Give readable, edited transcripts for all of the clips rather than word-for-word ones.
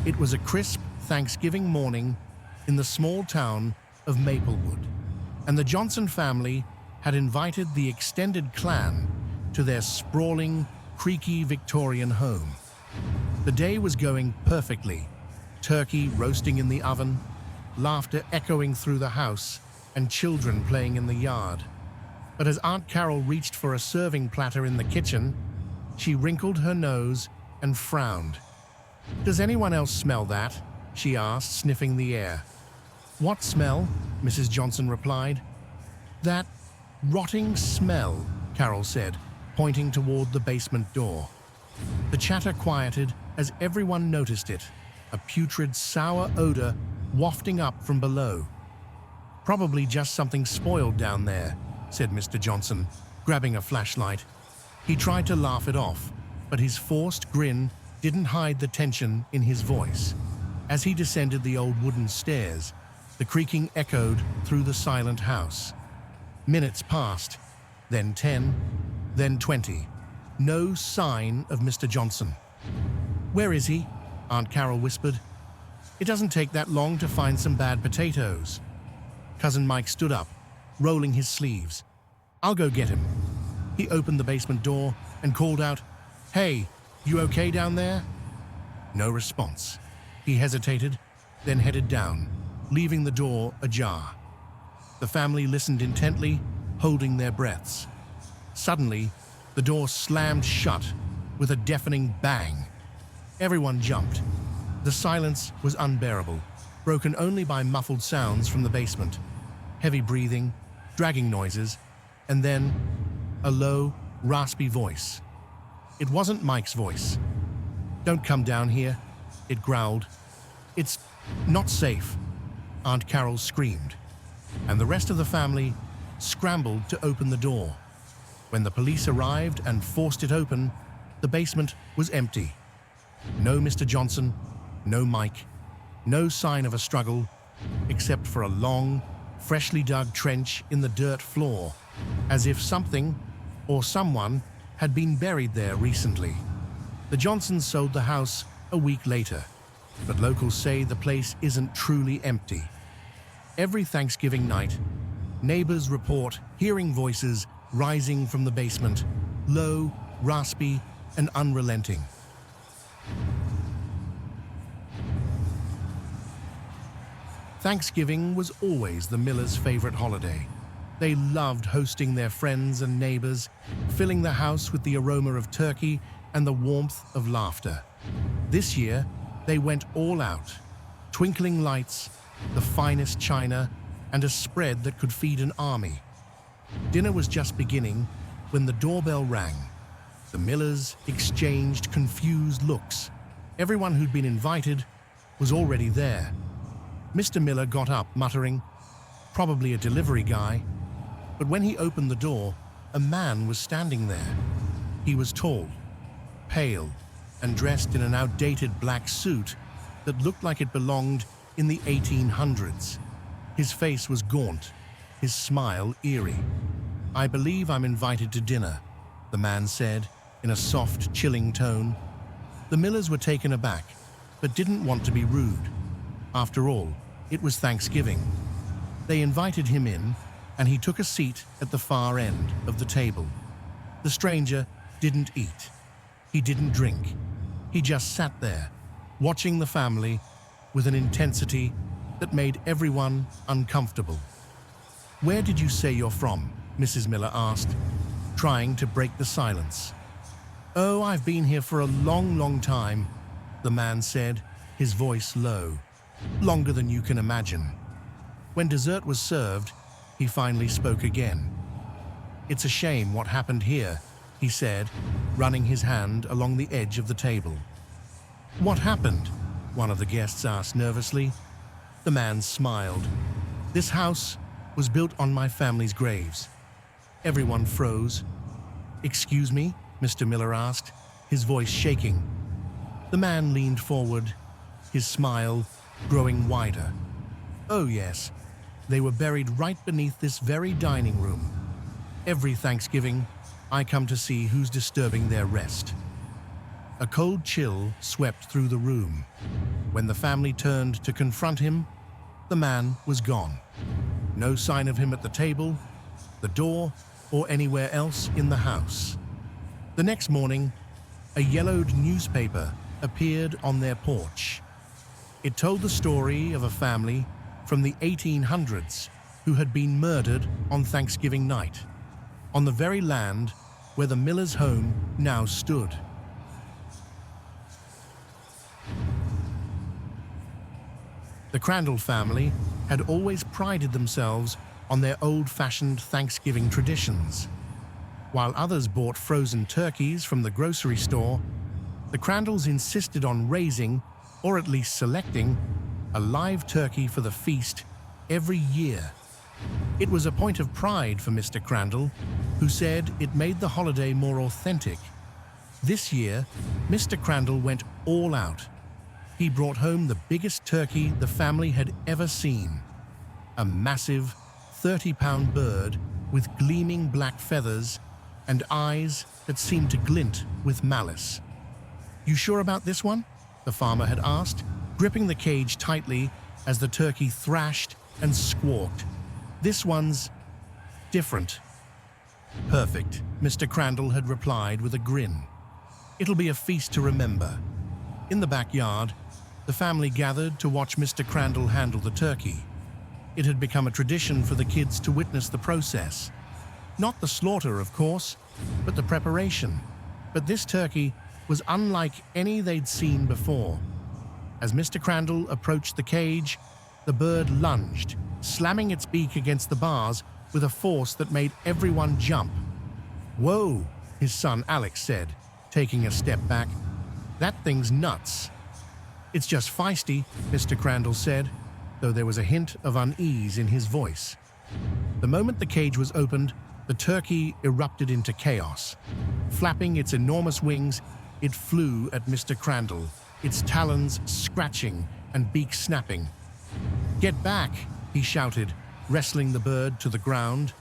It was a crisp Thanksgiving morning in the small town of Maplewood, and the Johnson family had invited the extended clan to their sprawling, creaky Victorian home. The day was going perfectly, turkey roasting in the oven, laughter echoing through the house, and children playing in the yard. But as Aunt Carol reached for a serving platter in the kitchen, she wrinkled her nose and frowned. "Does anyone else smell that?" she asked, sniffing the air. "What smell?" Mrs. Johnson replied. "That rotting smell," Carol said, pointing toward the basement door. The chatter quieted as everyone noticed it, a putrid, sour odor wafting up from below. "Probably just something spoiled down there," said Mr. Johnson, grabbing a flashlight. He tried to laugh it off, but his forced grin didn't hide the tension in his voice. As he descended the old wooden stairs, the creaking echoed through the silent house. Minutes passed, then 10, then 20. No sign of Mr. Johnson. "Where is he?" Aunt Carol whispered. "It doesn't take that long to find some bad potatoes." Cousin Mike stood up, rolling his sleeves. "I'll go get him." He opened the basement door and called out, "Hey, you okay down there?" No response. He hesitated, then headed down, leaving the door ajar. The family listened intently, holding their breaths. Suddenly, the door slammed shut with a deafening bang. Everyone jumped. The silence was unbearable, broken only by muffled sounds from the basement, heavy breathing, dragging noises, and then a low, raspy voice. It wasn't Mike's voice. "Don't come down here," it growled. "It's not safe," Aunt Carol screamed, and the rest of the family scrambled to open the door. When the police arrived and forced it open, the basement was empty. No Mr. Johnson, no Mike, no sign of a struggle, except for a long, freshly dug trench in the dirt floor, as if something or someone had been buried there recently. The Johnsons sold the house a week later, but locals say the place isn't truly empty. Every Thanksgiving night, neighbors report hearing voices rising from the basement, low, raspy, and unrelenting. Thanksgiving was always the Millers' favorite holiday. They loved hosting their friends and neighbors, filling the house with the aroma of turkey and the warmth of laughter. This year, they went all out. Twinkling lights, the finest china, and a spread that could feed an army. Dinner was just beginning when the doorbell rang. The Millers exchanged confused looks. Everyone who'd been invited was already there. Mr. Miller got up, muttering, "Probably a delivery guy." But when he opened the door, a man was standing there. He was tall, pale, and dressed in an outdated black suit that looked like it belonged in the 1800s. His face was gaunt, his smile eerie. "I believe I'm invited to dinner," the man said in a soft, chilling tone. The Millers were taken aback, but didn't want to be rude. After all, it was Thanksgiving. They invited him in, and he took a seat at the far end of the table. The stranger didn't eat. He didn't drink. He just sat there, watching the family with an intensity that made everyone uncomfortable. "Where did you say you're from?" Mrs. Miller asked, trying to break the silence. "Oh, I've been here for a long, long time," the man said, his voice low. "Longer than you can imagine." When dessert was served, he finally spoke again. "It's a shame what happened here," he said, running his hand along the edge of the table. "What happened?" one of the guests asked nervously. The man smiled. "This house was built on my family's graves." Everyone froze. "Excuse me?" Mr. Miller asked, his voice shaking. The man leaned forward, his smile growing wider. "Oh yes, they were buried right beneath this very dining room. Every Thanksgiving, I come to see who's disturbing their rest." A cold chill swept through the room. When the family turned to confront him, the man was gone. No sign of him at the table, the door, or anywhere else in the house. The next morning, a yellowed newspaper appeared on their porch. It told the story of a family from the 1800s who had been murdered on Thanksgiving night, on the very land where the miller's home now stood. The Crandall family had always prided themselves on their old-fashioned Thanksgiving traditions. While others bought frozen turkeys from the grocery store, the Crandalls insisted on raising, or at least selecting, a live turkey for the feast every year. It was a point of pride for Mr. Crandall, who said it made the holiday more authentic. This year, Mr. Crandall went all out. He brought home the biggest turkey the family had ever seen, a massive 30-pound bird with gleaming black feathers and eyes that seemed to glint with malice. "You sure about this one?" the farmer had asked, gripping the cage tightly as the turkey thrashed and squawked. "This one's different." "Perfect," Mr. Crandall had replied with a grin. "It'll be a feast to remember." In the backyard, the family gathered to watch Mr. Crandall handle the turkey. It had become a tradition for the kids to witness the process. Not the slaughter, of course, but the preparation. But this turkey was unlike any they'd seen before. As Mr. Crandall approached the cage, the bird lunged, slamming its beak against the bars with a force that made everyone jump. "Whoa," his son Alex said, taking a step back. "That thing's nuts." "It's just feisty," Mr. Crandall said, though there was a hint of unease in his voice. The moment the cage was opened, the turkey erupted into chaos. Flapping its enormous wings, it flew at Mr. Crandall, its talons scratching and beak snapping. "Get back," he shouted, wrestling the bird to the ground.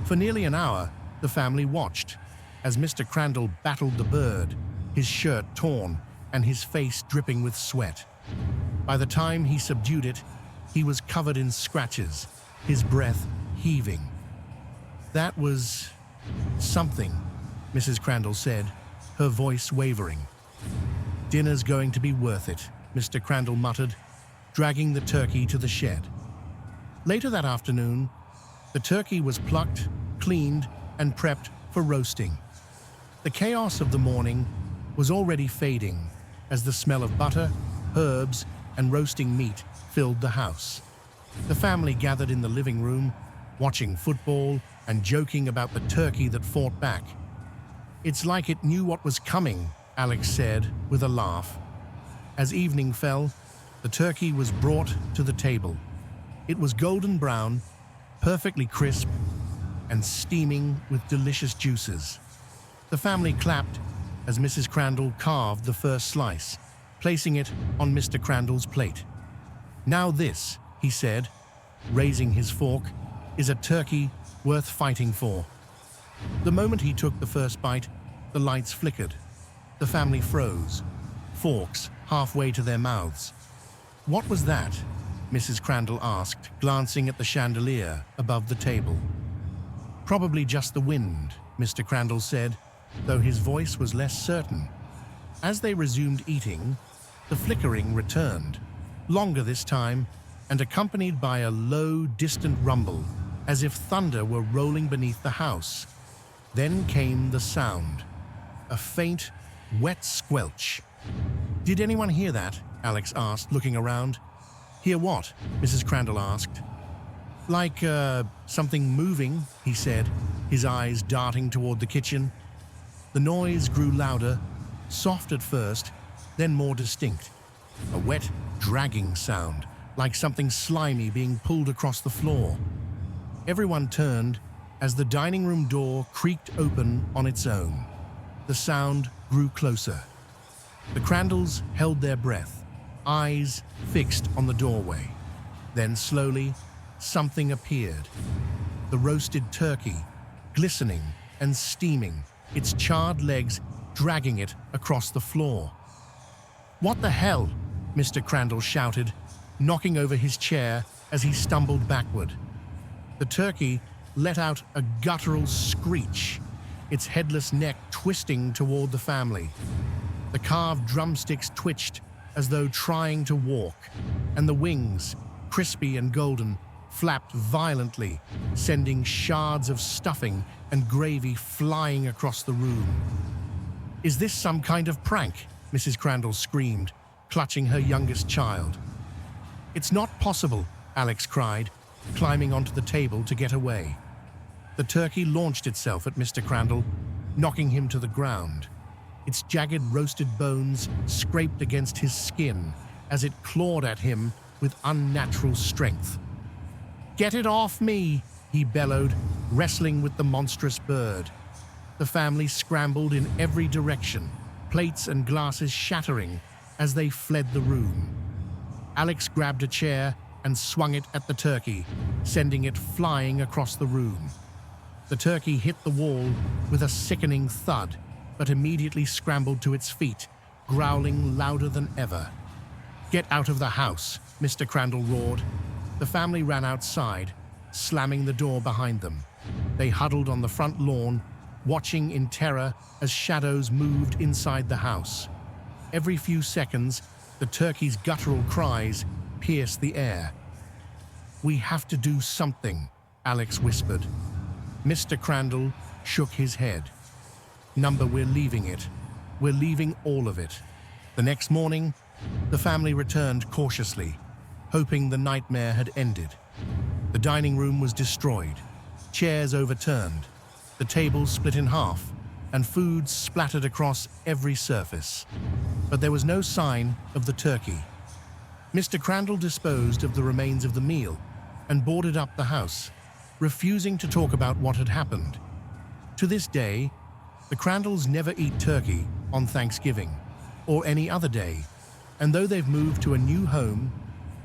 For nearly an hour, the family watched as Mr. Crandall battled the bird, his shirt torn and his face dripping with sweat. By the time he subdued it, he was covered in scratches, his breath heaving. "That was something," Mrs. Crandall said, her voice wavering. "Dinner's going to be worth it," Mr. Crandall muttered, dragging the turkey to the shed. Later that afternoon, the turkey was plucked, cleaned, and prepped for roasting. The chaos of the morning was already fading as the smell of butter, herbs, and roasting meat filled the house. The family gathered in the living room, watching football and joking about the turkey that fought back. "It's like it knew what was coming," Alex said with a laugh. As evening fell, the turkey was brought to the table. It was golden brown, perfectly crisp, and steaming with delicious juices. The family clapped as Mrs. Crandall carved the first slice, placing it on Mr. Crandall's plate. "Now this," he said, raising his fork, "is a turkey worth fighting for." The moment he took the first bite, the lights flickered. The family froze, forks halfway to their mouths. "What was that?" Mrs. Crandall asked, glancing at the chandelier above the table. "Probably just the wind," Mr. Crandall said, though his voice was less certain. As they resumed eating, the flickering returned, longer this time, and accompanied by a low, distant rumble, as if thunder were rolling beneath the house. Then came the sound, a faint, wet squelch. "Did anyone hear that?" Alex asked, looking around. "Hear what?" Mrs. Crandall asked. "Like, something moving," he said, his eyes darting toward the kitchen. The noise grew louder, soft at first, then more distinct. A wet, dragging sound, like something slimy being pulled across the floor. Everyone turned as the dining room door creaked open on its own. The sound grew closer. The Crandalls held their breath, eyes fixed on the doorway. Then slowly, something appeared. The roasted turkey, glistening and steaming, its charred legs dragging it across the floor. "What the hell?" Mr. Crandall shouted, knocking over his chair as he stumbled backward. The turkey let out a guttural screech, its headless neck twisting toward the family. The carved drumsticks twitched as though trying to walk, and the wings, crispy and golden, flapped violently, sending shards of stuffing and gravy flying across the room. "Is this some kind of prank?" Mrs. Crandall screamed, clutching her youngest child. "It's not possible," Alex cried, climbing onto the table to get away. The turkey launched itself at Mr. Crandall, knocking him to the ground. Its jagged roasted bones scraped against his skin as it clawed at him with unnatural strength. "Get it off me!" he bellowed, wrestling with the monstrous bird. The family scrambled in every direction, plates and glasses shattering as they fled the room. Alex grabbed a chair and swung it at the turkey, sending it flying across the room. The turkey hit the wall with a sickening thud, but immediately scrambled to its feet, growling louder than ever. "Get out of the house," Mr. Crandall roared. The family ran outside, slamming the door behind them. They huddled on the front lawn, watching in terror as shadows moved inside the house. Every few seconds, the turkey's guttural cries pierced the air. "We have to do something," Alex whispered. Mr. Crandall shook his head. "We're leaving it. We're leaving all of it." The next morning, the family returned cautiously, hoping the nightmare had ended. The dining room was destroyed, chairs overturned, the tables split in half, and food splattered across every surface. But there was no sign of the turkey. Mr. Crandall disposed of the remains of the meal and boarded up the house, refusing to talk about what had happened. To this day, the Crandalls never eat turkey on Thanksgiving or any other day, and though they've moved to a new home,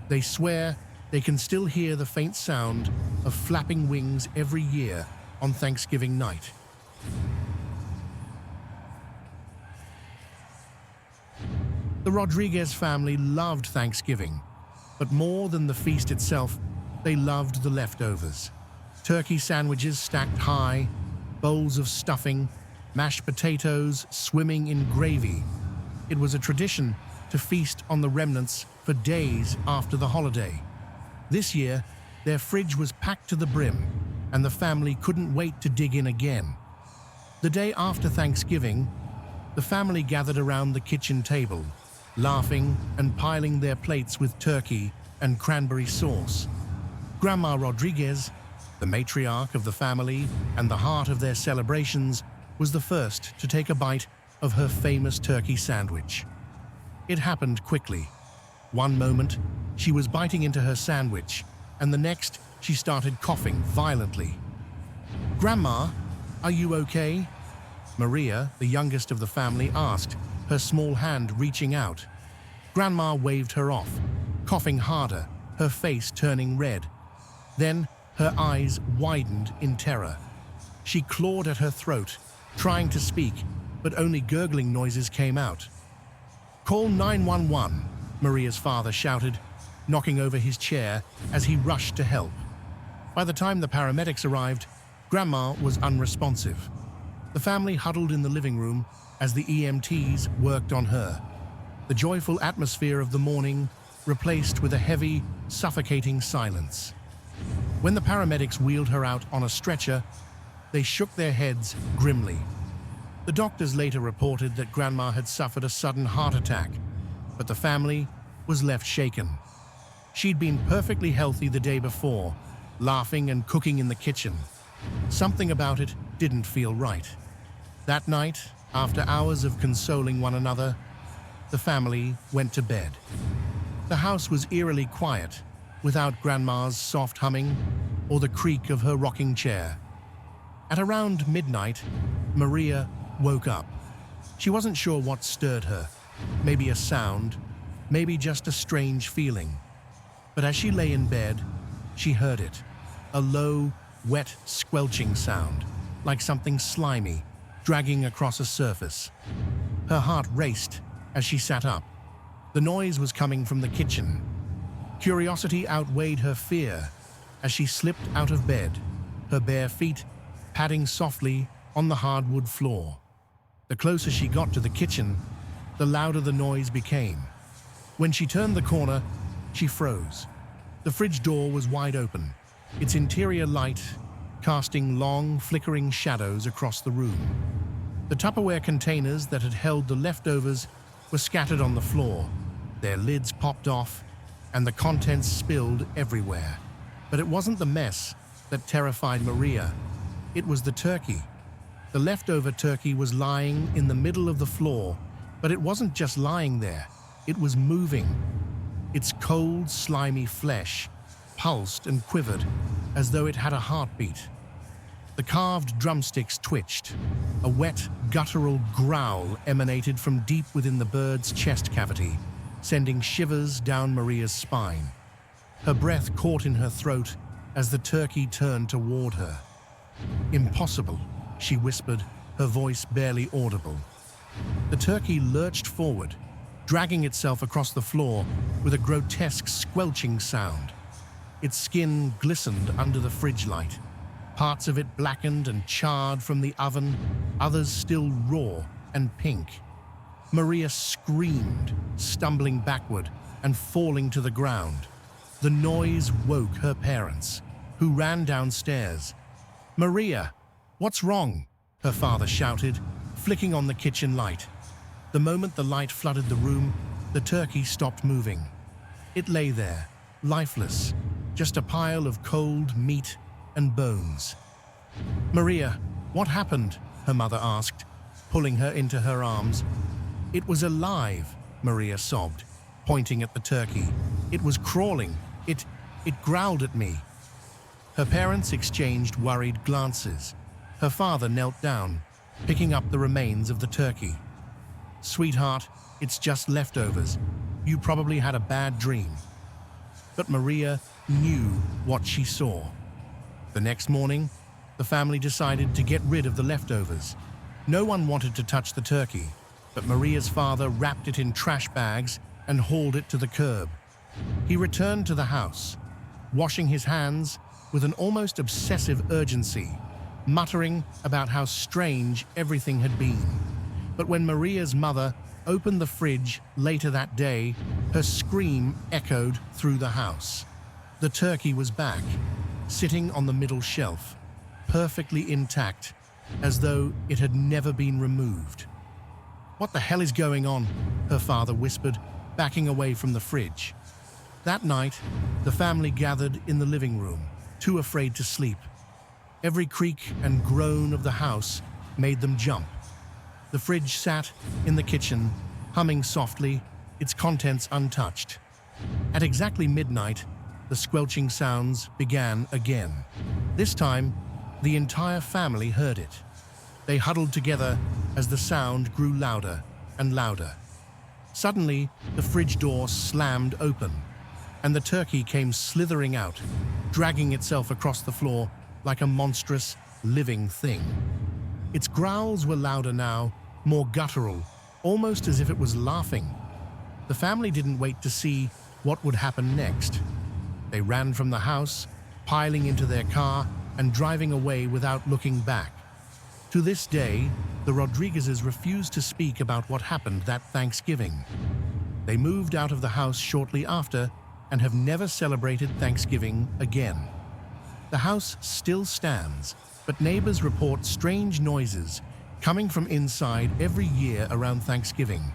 they swear they can still hear the faint sound of flapping wings every year on Thanksgiving night. The Rodriguez family loved Thanksgiving, but more than the feast itself, they loved the leftovers. Turkey sandwiches stacked high, bowls of stuffing, mashed potatoes swimming in gravy. It was a tradition to feast on the remnants for days after the holiday. This year, their fridge was packed to the brim, and the family couldn't wait to dig in again. The day after Thanksgiving, the family gathered around the kitchen table, laughing and piling their plates with turkey and cranberry sauce. Grandma Rodriguez, the matriarch of the family and the heart of their celebrations, was the first to take a bite of her famous turkey sandwich. It happened quickly. One moment, she was biting into her sandwich, and the next, she started coughing violently. "Grandma, are you okay?" Maria, the youngest of the family, asked, her small hand reaching out. Grandma waved her off, coughing harder, her face turning red. Then her eyes widened in terror. She clawed at her throat, trying to speak, but only gurgling noises came out. "Call 911, Maria's father shouted, knocking over his chair as he rushed to help. By the time the paramedics arrived, Grandma was unresponsive. The family huddled in the living room as the EMTs worked on her. The joyful atmosphere of the morning replaced with a heavy, suffocating silence. When the paramedics wheeled her out on a stretcher, they shook their heads grimly. The doctors later reported that Grandma had suffered a sudden heart attack, but the family was left shaken. She'd been perfectly healthy the day before, laughing and cooking in the kitchen. Something about it didn't feel right. That night, after hours of consoling one another, the family went to bed. The house was eerily quiet, without Grandma's soft humming or the creak of her rocking chair. At around midnight, Maria woke up. She wasn't sure what stirred her. Maybe a sound, maybe just a strange feeling. But as she lay in bed, she heard it. A low, wet, squelching sound, like something slimy, dragging across a surface. Her heart raced as she sat up. The noise was coming from the kitchen. Curiosity outweighed her fear as she slipped out of bed, her bare feet padding softly on the hardwood floor. The closer she got to the kitchen, the louder the noise became. When she turned the corner, she froze. The fridge door was wide open, its interior light casting long, flickering shadows across the room. The Tupperware containers that had held the leftovers were scattered on the floor, their lids popped off, and the contents spilled everywhere. But it wasn't the mess that terrified Maria. It was the turkey. The leftover turkey was lying in the middle of the floor, but it wasn't just lying there. It was moving. Its cold, slimy flesh pulsed and quivered as though it had a heartbeat. The carved drumsticks twitched. A wet, guttural growl emanated from deep within the bird's chest cavity, sending shivers down Maria's spine. Her breath caught in her throat as the turkey turned toward her. "Impossible," she whispered, her voice barely audible. The turkey lurched forward, dragging itself across the floor with a grotesque squelching sound. Its skin glistened under the fridge light, parts of it blackened and charred from the oven, others still raw and pink. Maria screamed, stumbling backward and falling to the ground. The noise woke her parents, who ran downstairs. "Maria, what's wrong?" her father shouted, flicking on the kitchen light. The moment the light flooded the room, the turkey stopped moving. It lay there, lifeless, just a pile of cold meat and bones. "Maria, what happened?" her mother asked, pulling her into her arms. "It was alive," Maria sobbed, pointing at the turkey. "It was crawling. It growled at me." Her parents exchanged worried glances. Her father knelt down, picking up the remains of the turkey. "Sweetheart, it's just leftovers. You probably had a bad dream." But Maria knew what she saw. The next morning, the family decided to get rid of the leftovers. No one wanted to touch the turkey, but Maria's father wrapped it in trash bags and hauled it to the curb. He returned to the house, washing his hands with an almost obsessive urgency, muttering about how strange everything had been. But when Maria's mother opened the fridge later that day, her scream echoed through the house. The turkey was back, sitting on the middle shelf, perfectly intact, as though it had never been removed. "What the hell is going on?" her father whispered, backing away from the fridge. That night, the family gathered in the living room, too afraid to sleep. Every creak and groan of the house made them jump. The fridge sat in the kitchen, humming softly, its contents untouched. At exactly midnight, the squelching sounds began again. This time, the entire family heard it. They huddled together as the sound grew louder and louder. Suddenly, the fridge door slammed open, and the turkey came slithering out, dragging itself across the floor like a monstrous, living thing. Its growls were louder now, more guttural, almost as if it was laughing. The family didn't wait to see what would happen next. They ran from the house, piling into their car and driving away without looking back. To this day, the Rodriguezes refuse to speak about what happened that Thanksgiving. They moved out of the house shortly after and have never celebrated Thanksgiving again. The house still stands, but neighbors report strange noises coming from inside every year around Thanksgiving.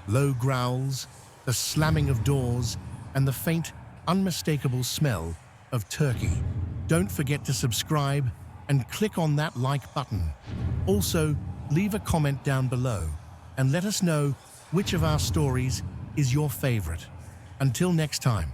Low growls, the slamming of doors, and the faint, unmistakable smell of turkey. Don't forget to subscribe and click on that like button. Also, leave a comment down below and let us know which of our stories is your favorite. Until next time.